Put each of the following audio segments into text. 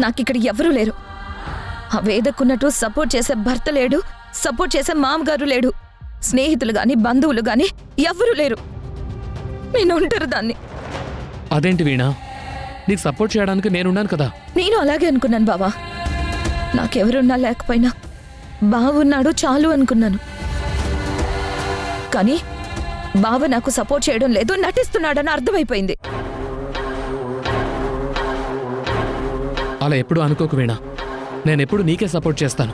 నాకిక్కడ ఎవరూ లేరు. ఆ వేదకున్నట్టు సపోర్ట్ చేసే భర్త లేడు, సపోర్ట్ చేసే మామగారు లేడు, స్నేహితులు గాని బంధువులు గాని ఎవరూ లేరు. నేను ఉంటారు దాన్ని. అదేంటి వీణా, నీకు సపోర్ట్ చేయడానికి నేనున్నాను కదా. నేను అలాగే అనుకున్నాను బావా. నాకెవరున్నా లేకపోయినా బావున్నాడు చాలు అనుకున్నాను. కానీ బావ నాకు సపోర్ట్ చేయడం లేదు, నటిస్తున్నాడని అర్థమైపోయింది. అలా ఎప్పుడు అనుకోకు వీణా, నేనెప్పుడు నీకే సపోర్ట్ చేస్తాను.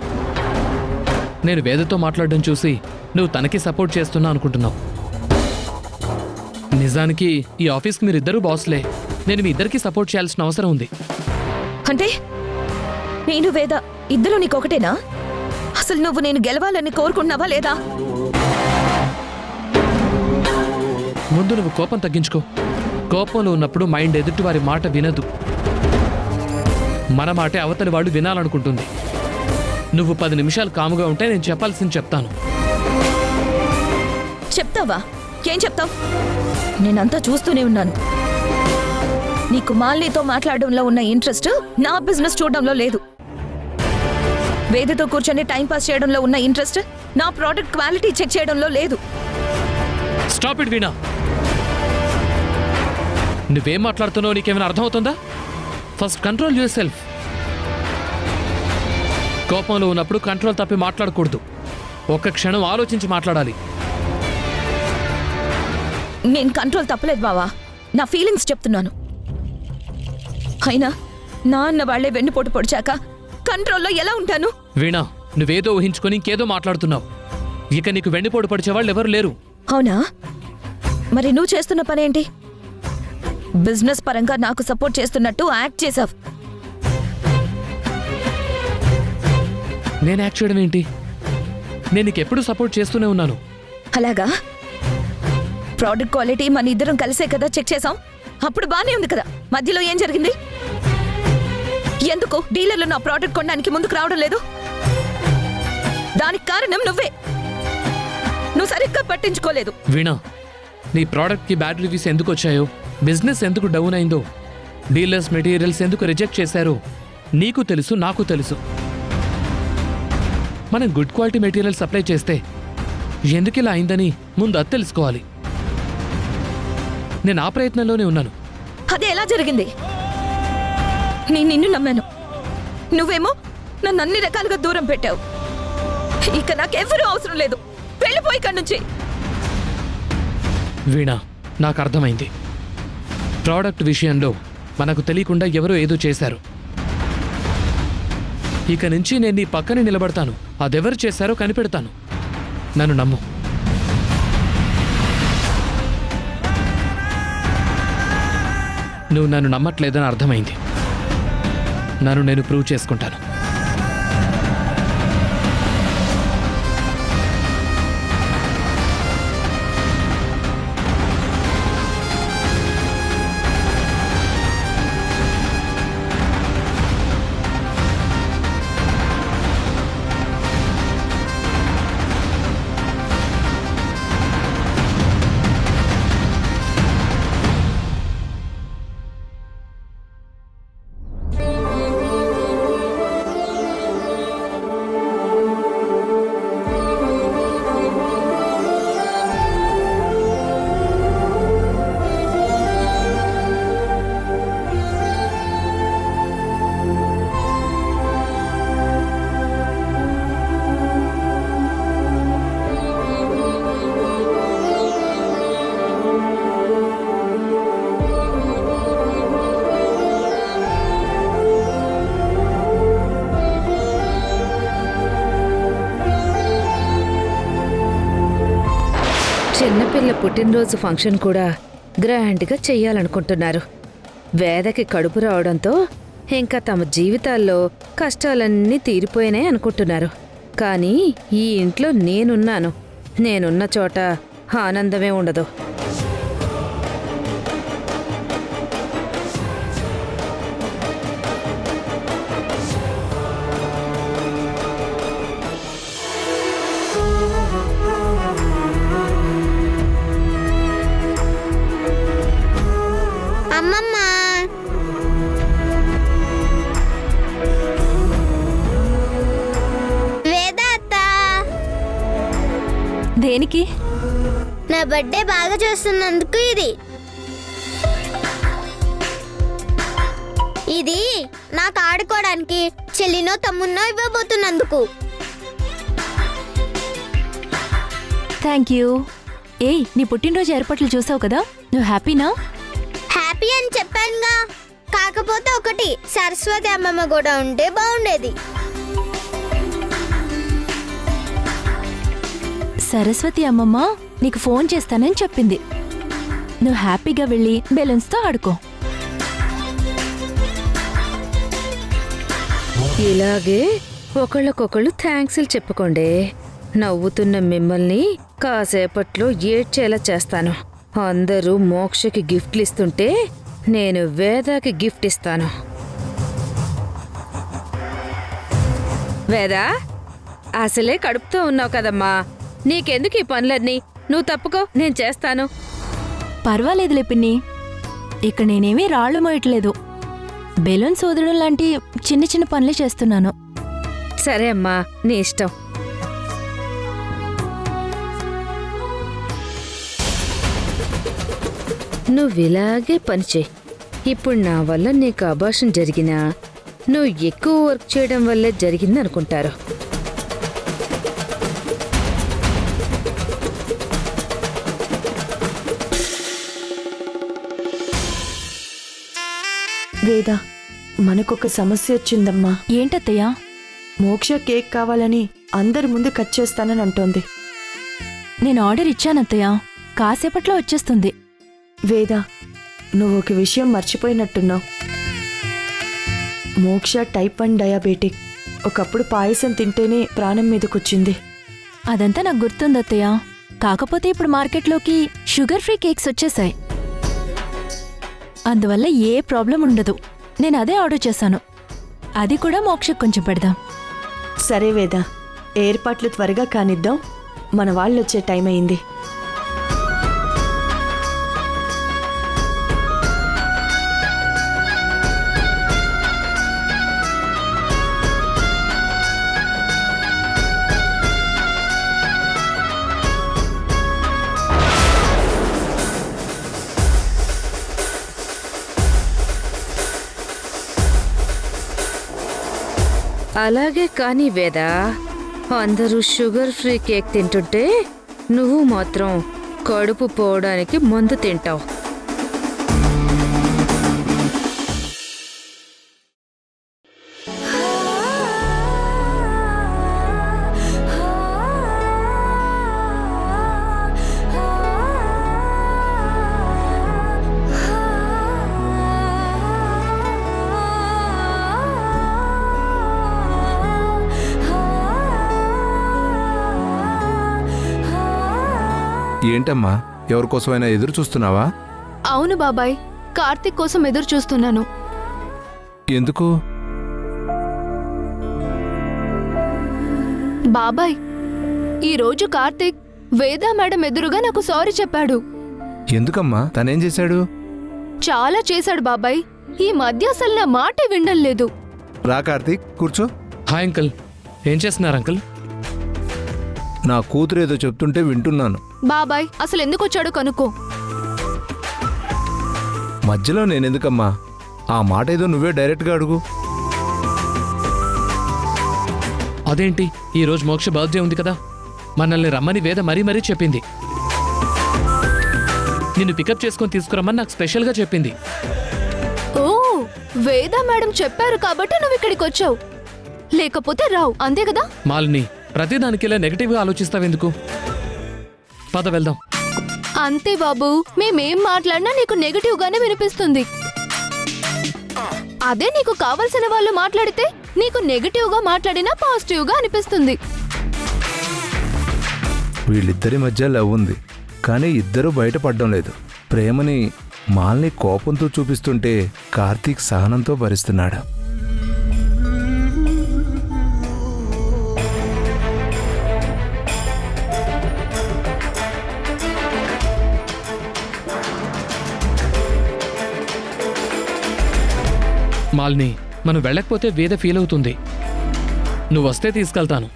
నేను వేదతో మాట్లాడడం చూసి నువ్వు తనకి సపోర్ట్ చేస్తున్నా అనుకుంటున్నావు. నిజానికి ఈ ఆఫీస్కి మీరిద్దరూ బాస్లే. నేను మీ ఇద్దరికీ సపోర్ట్ చేయాల్సిన అవసరం ఉంది. అంటే నేను వేద ఇద్దరు నీకొకటేనా? అసలు నువ్వు నేను గెలవాలని కోరుకున్నావా లేదా? ముందు నువ్వు కోపం తగ్గించుకో. కోపంలో ఉన్నప్పుడు మైండ్ ఎదుటి వారి మాట వినదు. మన మాటే అవతలి వాళ్ళు వినాలనుకుంటుంది. నువ్వు 10 నిమిషాలు కాముగా ఉంటే నేను చెప్పాల్సింది చెప్తాను. చెప్తావా? ఏం చెప్తావు? నేనంతా చూస్తూనే ఉన్నాను. నీకు మాలినితో మాట్లాడడంలో ఉన్న ఇంట్రెస్ట్ నా బిజినెస్ చూడడంలో లేదు. వేదతో కూర్చొని టైం పాస్ చేయడంలో ఉన్న ఇంట్రెస్ట్ నా ప్రోడక్ట్ క్వాలిటీ చెక్ చేయడంలో లేదు. స్టాప్ ఇట్ వీణా. నువ్వేం మాట్లాడుతున్నావు నీకేమైనా అర్థమవుతుందా? First control your self. కోపంలో ఉన్నప్పుడు కంట్రోల్ తప్పి మాట్లాడకూడదు. ఒక్క క్షణం ఆలోచించి మాట్లాడాలి. నేను కంట్రోల్ తప్పలేదు బావా, నా ఫీలింగ్స్ చెప్తున్నాను. అయినా నా అన్న వాళ్లే వెన్నుపోటు పొడిచాక కంట్రోల్లో ఎలా ఉంటాను? వీణా, నువ్వేదో ఊహించుకొని ఇంకేదో మాట్లాడుతున్నావు. ఇక నీకు వెన్నుపోటు పడిచేవాళ్ళు ఎవరు లేరు. అవునా? మరి నువ్వు చేస్తున్న పనేంటి? బిజినెస్ పరంగా నాకు సపోర్ట్ చేస్తున్నట్టు యాక్ట్ చేసావు. నేను యాక్ట్ చేయడం ఏంటి? నేను నీకెప్పుడు సపోర్ట్ చేస్తూనే ఉన్నాను. అలాగా? ప్రోడక్ట్ క్వాలిటీ మన ఇద్దరం కలిసే కదా చెక్ చేసాం. అప్పుడు బానే ఉంది కదా. మధ్యలో ఏం జరిగింది? ఎందుకు డీలర్లు నా ప్రోడక్ట్ కొనడానికి ముందుకు రావడం లేదు? దానికి కారణం నువ్వే. నువ్వు సరిగ్గా పట్టించుకోలేదు. వీణా, నీ ప్రోడక్ట్కి బ్యాడ్ రివ్యూస్ ఎందుకు వచ్చాయో, బిజినెస్ ఎందుకు డౌన్ అయిందో, డీలర్స్ మెటీరియల్స్ ఎందుకు రిజెక్ట్ చేశారో నీకు తెలుసు, నాకు తెలుసు. మనం గుడ్ క్వాలిటీ మెటీరియల్ సప్లై చేస్తే ఎందుకు ఇలా అయిందని ముందు అది తెలుసుకోవాలి. నేను ఆ ప్రయత్నంలోనే ఉన్నాను. అదే ఎలా జరిగింది? నేను నిన్ను నమ్మాను, నువ్వేమో నన్ను అన్ని రకాలుగా దూరం పెట్టావు. ఇక నాకెవరూ అవసరం లేదు, వెళ్ళిపోయి ఇక్కడి నుంచి. వీణా, నాకు అర్థమైంది. ప్రోడక్ట్ విషయంలో మనకు తెలియకుండా ఎవరో ఏదో చేశారు. ఇక నుంచి నేను నీ పక్కనే నిలబడతాను. అదెవరు చేశారో కనిపెడతాను. నన్ను నమ్ము. నువ్వు నన్ను నమ్మట్లేదని అర్థమైంది. నన్ను నేను ప్రూవ్ చేసుకుంటాను. చిన్నపిల్ల పుట్టినరోజు ఫంక్షన్ కూడా గ్రాండ్గా చెయ్యాలనుకుంటున్నారు. వేదకి కడుపు రావడంతో ఇంకా తమ జీవితాల్లో కష్టాలన్నీ తీరిపోయినాయి అనుకుంటున్నారు. కానీ ఈ ఇంట్లో నేనున్నాను. నేనున్న చోట ఆనందమే ఉండదు. దేనికి? నా బర్త్డే బాగా చేస్తున్నందుకు ఇది నాకు ఆడుకోవడానికి చెల్లినో తమ్మున్నో ఇవ్వబోతున్నందుకు. Thank you. ఏయ్, నీ పుట్టినరోజు ఏర్పాట్లు చూసావు కదా, నువ్వు హ్యాపీనా? హ్యాపీ అని చెప్పానుగా. కాకపోతే ఒకటి, సరస్వతి అమ్మమ్మ కూడా ఉంటే బాగుండేది. సరస్వతి అమ్మమ్మ నీకు ఫోన్ చేస్తానని చెప్పింది. నువ్వు హ్యాపీగా వెళ్ళి బెలూన్స్తో ఆడుకో. ఇలాగే ఒకళ్ళకొకళ్ళు థ్యాంక్స్లు చెప్పుకోండి. నవ్వుతున్న మిమ్మల్ని కాసేపట్లో ఏడ్చేలా చేస్తాను. అందరూ మోక్షకి గిఫ్ట్లు ఇస్తుంటే నేను వేదాకి గిఫ్ట్ ఇస్తాను. వేదా, అసలే కడుపుతో ఉన్నావు కదమ్మా, నీకెందుకు ఈ పనులన్నీ? నువ్వు తప్పుకో, నేను చేస్తాను. పర్వాలేదులే పిన్ని, ఇక్కడ నేనేమీ రాళ్లు మోయట్లేదు. బెలూన్స్ వదలడం లాంటి చిన్న చిన్న పనులే చేస్తున్నాను. సరే అమ్మా, నీ ఇష్టం. నువ్విలాగే పనిచేయి. ఇప్పుడు నా వల్ల నీకు అబార్షన్ జరిగినా నువ్వు ఎక్కువ వర్క్ చేయడం వల్లే జరిగింది అనుకుంటారు. వేదా, మనకొక సమస్య వచ్చిందమ్మా. ఏంటత్తయ్యా? మోక్ష కేక్ కావాలని అందరి ముందు కట్ చేస్తానని అంటోంది. నేను ఆర్డర్ ఇచ్చానత్తయ్యా, కాసేపట్లో వచ్చేస్తుంది. వేదా, నువ్వు ఒక విషయం మర్చిపోయినట్టున్నావు. మోక్ష టైప్ 1 డయాబెటిక్. ఒకప్పుడు పాయసం తింటేనే ప్రాణం మీదకొచ్చింది. అదంతా నాకు గుర్తుందత్తయ్యా. కాకపోతే ఇప్పుడు మార్కెట్లోకి షుగర్ ఫ్రీ కేక్స్ వచ్చేసాయి. అందువల్ల ఏ ప్రాబ్లం ఉండదు. నేను అదే ఆర్డర్ చేశాను. అది కూడా మోక్షకు కొంచెం పెడదాం. సరే వేదా, ఏర్పాట్లు త్వరగా కానిద్దాం. మన వాళ్ళు వచ్చే టైం అయింది. అలాగే కానీ వేదా, అందరూ షుగర్ ఫ్రీ కేక్ తింటుంటే నువ్వు మాత్రం కడుపు పోవడానికి మందు తింటావు. ఏంటమ్మా, ఎవరికోసమైనా ఎదురు చూస్తున్నావా? అవును బాబాయ్, కార్తీక్ కోసం ఎదురు చూస్తున్నాను. ఎందుకు? బాబాయ్, ఈరోజు కార్తీక్ వేదా మేడం ఎదురుగా నాకు సారీ చెప్పాడు. ఎందుకమ్మా, తనేం చేశాడు? చాలా చేశాడు బాబాయ్. ఈ మధ్య అసలు నా మాటే వినడం లేదు. రా కార్తీక్, కూర్చో. హాయ్ అంకుల్, ఏం చేస్తున్నారు అంకుల్? నా కూతురు ఏదో చెప్తుంటే వింటున్నాను. బాబాయ్, అసలు ఎందుకు వచ్చాడో కనుక్కో. మధ్యలో నేనెందుకమ్మా? ఆ మాట ఏదో నువ్వే డైరెక్ట్గా అడుగు. అదేంటి, ఈ రోజు మోక్ష బర్త్డే ఉంది కదా, మనల్ని రమ్మని వేద మరీ మరీ చెప్పింది. నిన్ను పికప్ చేసుకొని తీసుకురమ్మని నాకు స్పెషల్గా చెప్పింది. ఓ, వేదా మేడం చెప్పారు కాబట్టి నువ్వు ఇక్కడికి వచ్చావు, లేకపోతే రావు, అంతే కదా? మాలిని, ప్రతిదానికి ఇలా నెగటివ్గా ఆలోచిస్తావెందుకు? పద వెళ్దాం. అంతే బాబు, మేమేం మాట్లాడినా నీకు నెగటివ్ గానే వినిపిస్తుంది. అదే నీకు కావలసిన వాళ్ళు మాట్లాడితే నీకు నెగటివ్ గా మాట్లాడినా పాజిటివ్ గా అనిపిస్తుంది. వీళ్ళిద్దరి మధ్య లవ్ ఉంది, కానీ ఇద్దరూ బయటపడడం లేదు. ప్రేమని మాల్ని కోపంతో చూపిస్తుంటే కార్తీక్ సహనంతో భరిస్తున్నాడు. మాలిని, మనం వెళ్ళకపోతే వేద ఫీల్ అవుతుంది. నువ్వు వస్తే తీసుకెళ్తాను.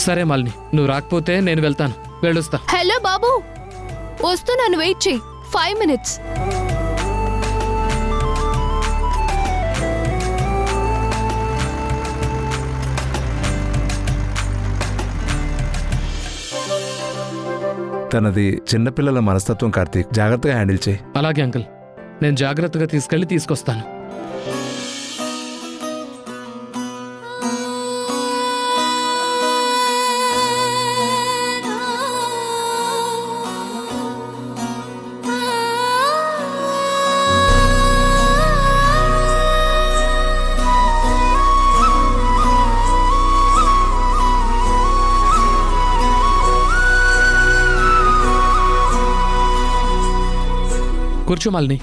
సరే మాలిని, నువ్వు రాకపోతే నేను వెళ్తాను. వెళ్ళొస్తా. హలో బాబు, వస్తున్నాను, వెయిట్ చెయ్యి. 5 minutes. తనది చిన్నపిల్లల మనస్తత్వం కార్తీక్, జాగ్రత్తగా హ్యాండిల్ చేయి. అలాగే అంకుల్, నేను జాగ్రత్తగా తీసుకెళ్ళి తీసుకొస్తాను. కూర్చో మాలిని.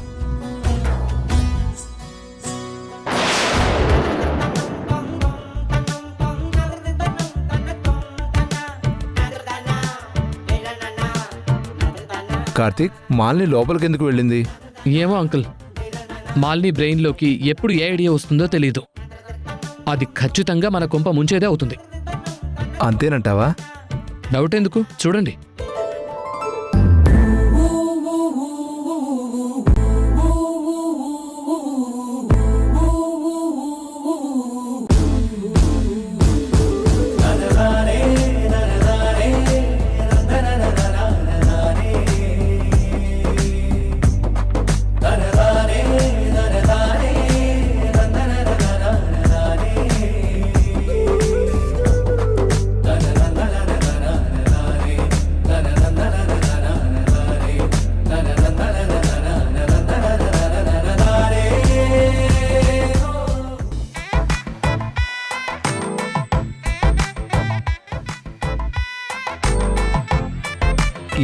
కార్తీక్, మాలిని లోపలికి ఎందుకు వెళ్ళింది? ఏమో అంకుల్, మాలిని బ్రెయిన్లోకి ఎప్పుడు ఏ ఐడియా వస్తుందో తెలియదు. అది ఖచ్చితంగా మన కొంప ముంచేదే అవుతుంది. అంతేనంటావా? డౌట్ ఎందుకు, చూడండి.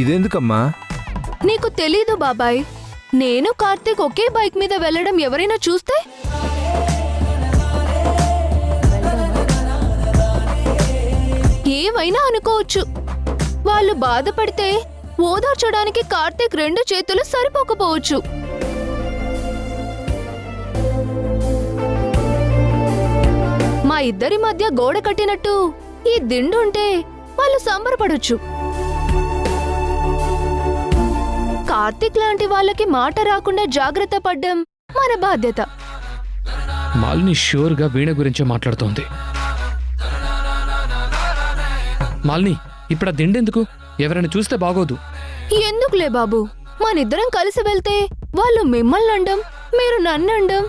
ఇదెందుకమ్మా? నీకు తెలీదు బాబాయ్, నేను కార్తీక్ ఒకే బైక్ మీద వెళ్ళడం ఎవరైనా చూస్తే? ఏమైనా అనుకోవచ్చు. వాళ్ళు బాధపడితే ఓదార్చడానికి కార్తీక్ 2 చేతులు సరిపోకపోవచ్చు. మా ఇద్దరి మధ్య గోడ కట్టినట్టు ఈ దిండుంటే వాళ్ళు సంబరపడొచ్చు. కార్తీక్ లాంటి వాళ్ళకి మాట రాకుండా జాగ్రత్త పడ్డం మన బాధ్యత. మాలిని ష్యూర్గా వీణ గురించే మాట్లాడుతోంది. మాలిని, ఇప్పుడు ఆ దిండెందుకు? ఎవరైనా చూస్తే బాగోదు. ఎందుకులే బాబు, మనిద్దరం కలిసి వెళ్తే వాళ్ళు మిమ్మల్ని అండం, మీరు నన్ను అండం.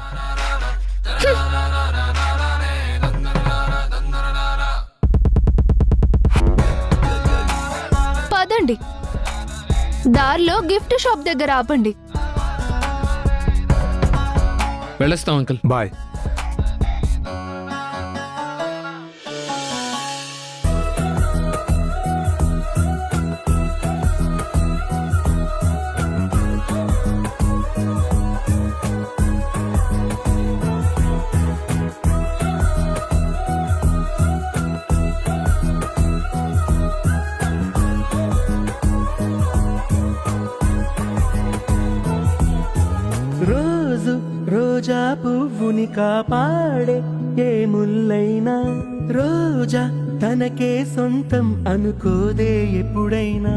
పదండి, దారిలో గిఫ్ట్ షాప్ దగ్గర ఆపండి. వెళ్ళొస్తాం అంకుల్. బాయ్. రోజు రోజా పువ్వుని కాపాడే ఏ ముల్లైనా, రోజా తనకే సొంతం అనుకోదే ఎప్పుడైనా.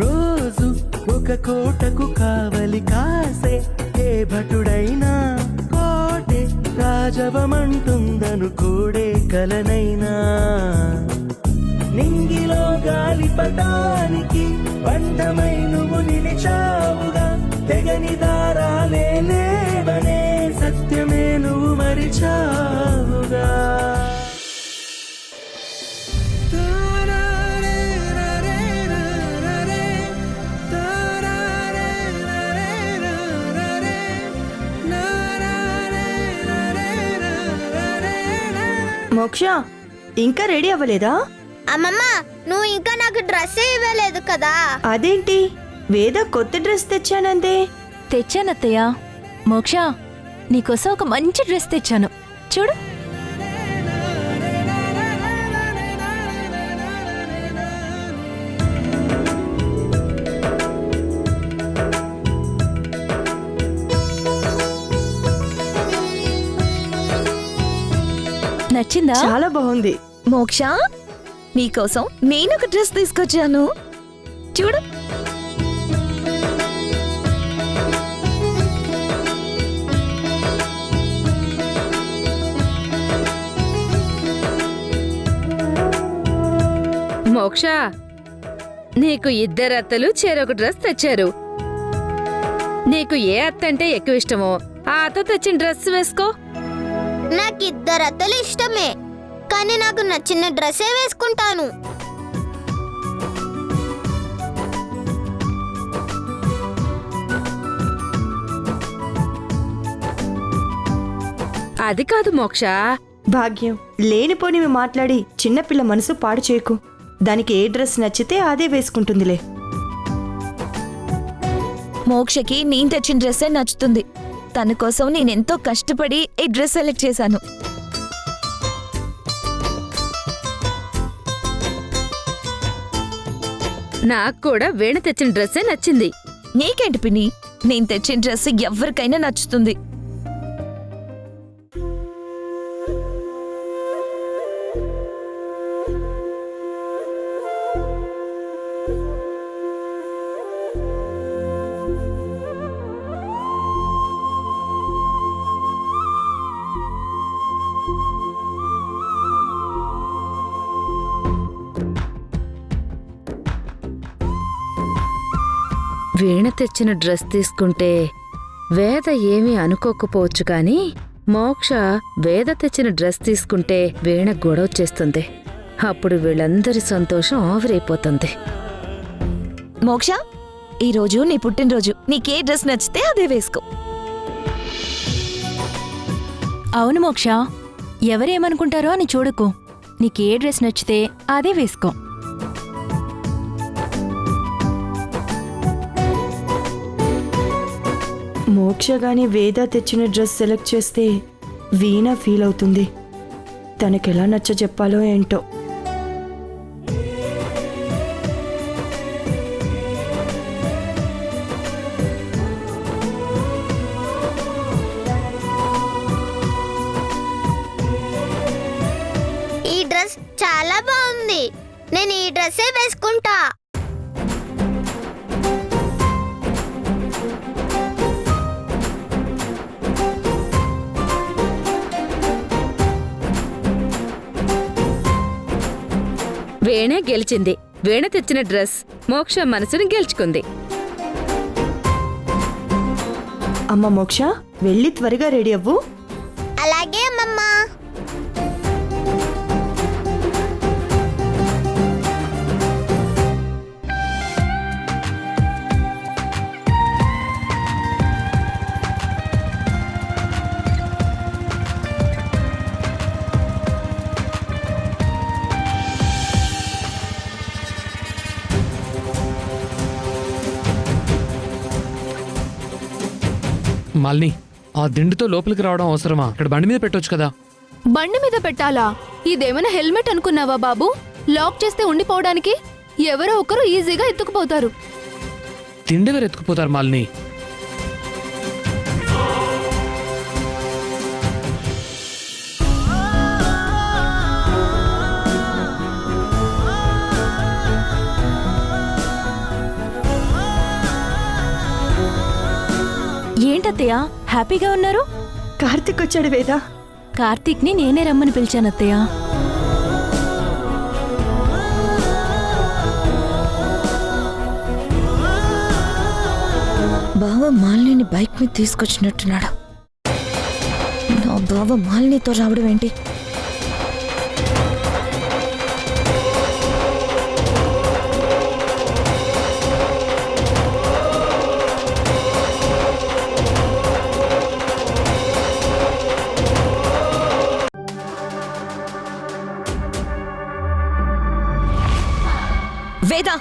రోజు ఒక కోటకు కావలి కాసే ఏ భటుడైనా, కోటే రాజవమంటుందనుకోడే కలనైనా. నింగిలో గాలిపటానికి బంధమై నువ్వు నిలిచావుగా, తెగని దారాలే లేవనే సత్యమే నువ్వు మరిచావుగా. మోక్ష, ఇంకా రెడీ అవ్వలేదా? అమ్మమ్మ, నువ్వు ఇంకా నాకు డ్రెస్ ఇవ్వలేదు కదా. అదేంటి, వేద కొత్త డ్రెస్ తెచ్చానందే. తెచ్చానత్తయ్య. మోక్ష, నీకోసం ఒక మంచి డ్రెస్ తెచ్చాను, చూడు. నచ్చిందా? చాలా బాగుంది. మోక్ష, నీకోసం నేనొక డ్రెస్ తీసుకొచ్చాను చూడు. మోక్ష, నీకు ఇద్దరు అత్తలు చెరొక డ్రెస్ తెచ్చారు. నీకు ఏ అత్త అంటే ఎక్కువ ఇష్టమో ఆ అత్త తెచ్చిన డ్రెస్ వేసుకో. నాకు ఇద్దరు అత్తలు ఇష్టమే, కానీ నాకు నచ్చిన డ్రెస్సే వేసుకుంటాను. అది కాదు మోక్ష, భాగ్యం, లేనిపోనివి మాట్లాడి చిన్నపిల్ల మనసు పాడు చేయకు. దానికి ఏ డ్రెస్ నచ్చితే అదే వేసుకుంటుందిలే. మోక్షకి నేను తెచ్చిన డ్రెస్సే నచ్చుతుంది. తన కోసం నేనెంతో కష్టపడి ఈ డ్రెస్ సెలెక్ట్ చేశాను. నాకు కూడా వీణ తెచ్చిన డ్రెస్సే నచ్చింది. నీకేంటి పిన్ని, నేను తెచ్చిన డ్రెస్ ఎవరికైనా నచ్చుతుంది. వీణ తెచ్చిన డ్రెస్ తీసుకుంటే వేద ఏమీ అనుకోకపోవచ్చు కాని మోక్ష వేద తెచ్చిన డ్రెస్ తీసుకుంటే వీణ గొడవ చేస్తుంది. అప్పుడు వీళ్ళందరి సంతోషం ఆవిరైపోతుంది. మోక్ష, ఈరోజు నీ పుట్టినరోజు. నీకే డ్రెస్ నచ్చితే అదే వేసుకో. అవును మోక్ష, ఎవరేమనుకుంటారో అని చూడకు. నీకే డ్రెస్ నచ్చితే అదే వేసుకో. మోక్ష గాని వేద తెచ్చిన డ్రెస్ సెలెక్ట్ చేస్తే వీణ ఫీల్ అవుతుంది. తనకెలా నచ్చ చెప్పాలో ఏంటో. ఈ డ్రెస్ చాలా బాగుంది, నేను ఈ డ్రెస్సే వేసుకుంటా. వీణే గెలిచింది. వీణ తెచ్చిన డ్రెస్ మోక్ష మనసుని గెలుచుకుంది. అమ్మ మోక్ష, వెళ్ళి త్వరగా రెడీ అవ్వు. అలాగే అమ్మమ్మ. మాలిని, ఆ దిండుతో లోపలికి రావడం అవసరమా? ఇక్కడ బండి మీద పెట్టొచ్చు కదా. బండి మీద పెట్టాలా? ఇదేమైనా హెల్మెట్ అనుకున్నావా బాబు? లాక్ చేస్తే ఉండిపోవడానికి ఎవరో ఒకరు ఈజీగా ఎత్తుకుపోతారు. తిండెవరు ఎత్తుకుపోతారు మాలిని? ఏంటత్తయ్య హ్యాపీగా ఉన్నారు? కార్తిక్ వచ్చాడు వేద. కార్తీక్ని నేనే రమ్మని పిలిచానత్తయ్య. బావ మాలిని బైక్ మీద తీసుకొచ్చినట్టున్నాడు. నా బావ మాలినితో రావడం ఏంటి? వేద,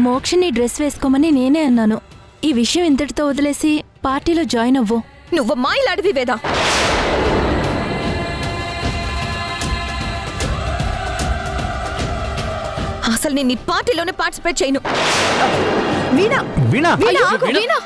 మోక్షని డ్రెస్ వేసుకోమని నేనే అన్నాను. ఈ విషయం ఇంతటితో వదిలేసి పార్టీలో జాయిన్ అవ్వు. నువ్వు మాయలాడివి వేద. అసలు నేను ఈ పార్టీలోనే పార్టిసిపేట్ చేయను. వీణ అయ్యో, ఆగు. వీణా!